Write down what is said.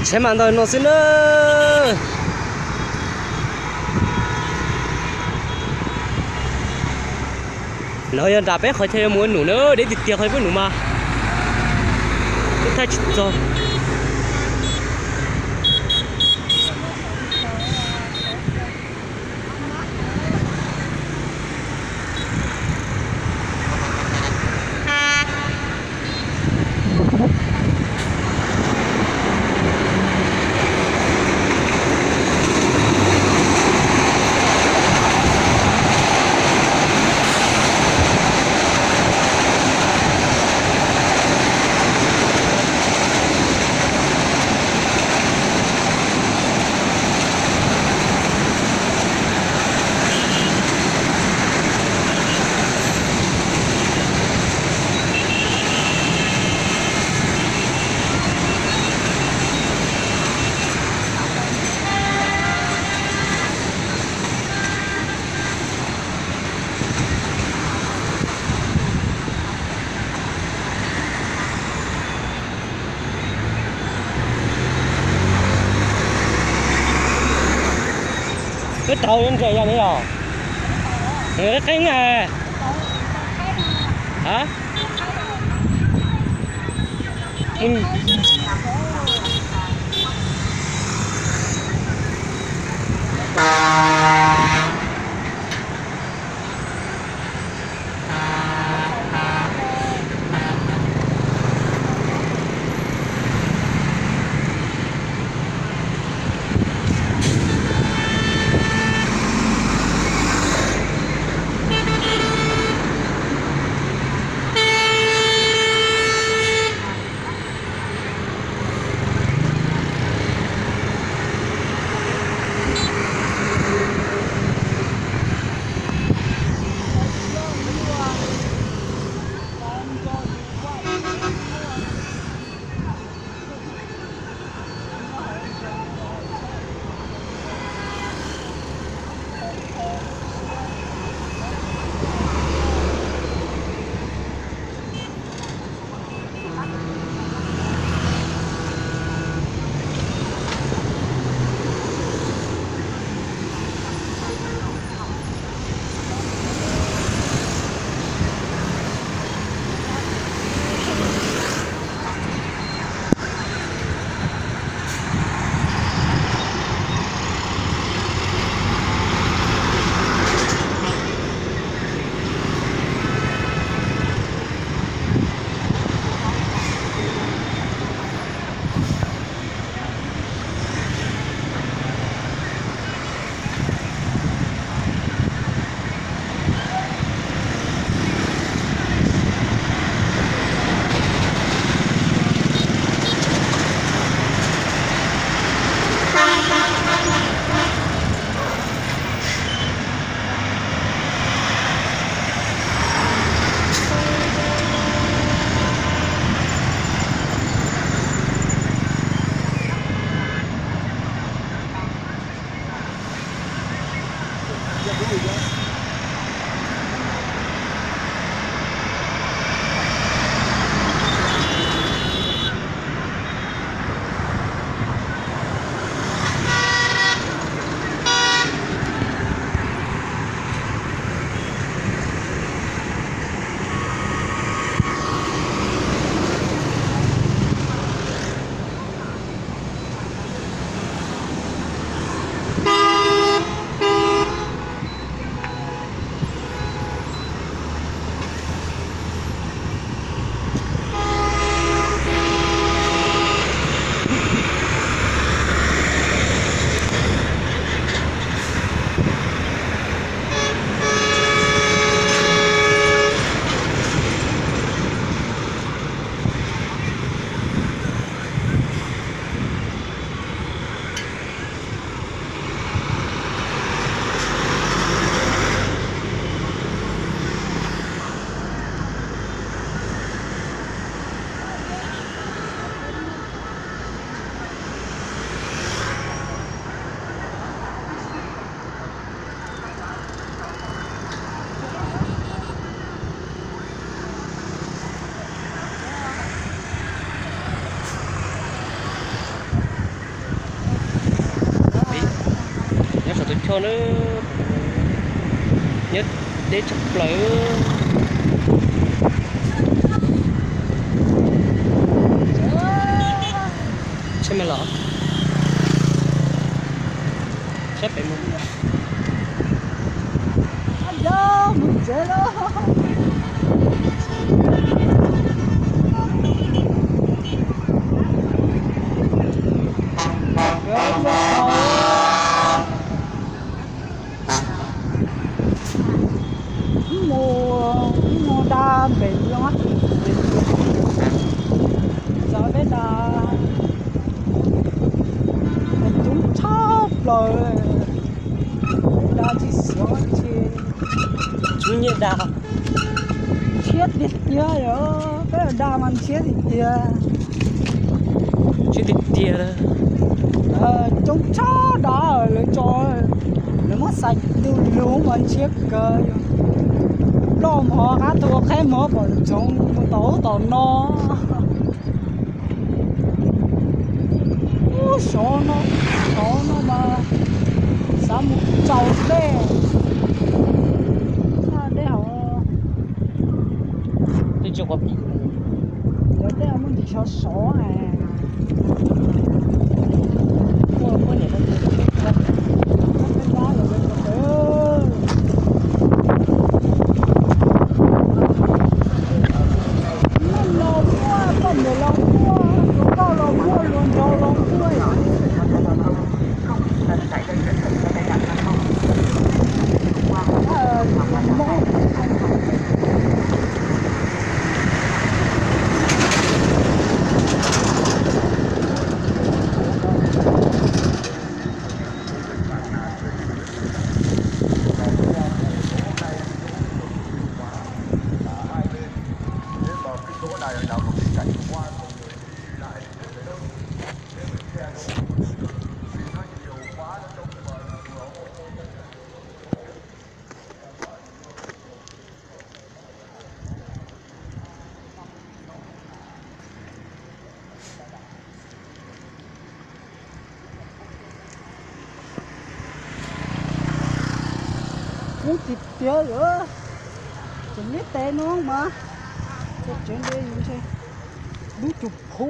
Xem màn rồi nó xin nữa. Nói anh đạp bé khỏi thêm muốn nụ nữa để tiệt tiệt khỏi với nụ mà. Cái thay chịu rồi. Cái tàu nó chạy ra đấy rồi. Cái cánh này. Hả? cho nó nhất để chụp lại xem mày lọ xếp phải mua Ayo, mình chơi đó. Mua đa bị luôn á, rồi bé đa mình chúng chóp rồi, đa chỉ sửa chi chú nhẹ đào chết đi tia rồi, bé đa mình chết đi tia, chú thịt tia chúng chó đá rồi cho nó mất sạch từ lúa mình chết cơ. Lo mà cá thua khai mở bọn chúng tổ nó số nó mà sao một chậu đây sao đây hả tôi chưa có bị giờ đây mình chỉ cho số này mua này nó muốn thịt tía nữa chừng biết tên nó không mà chuyện đây như thế bút chụp khô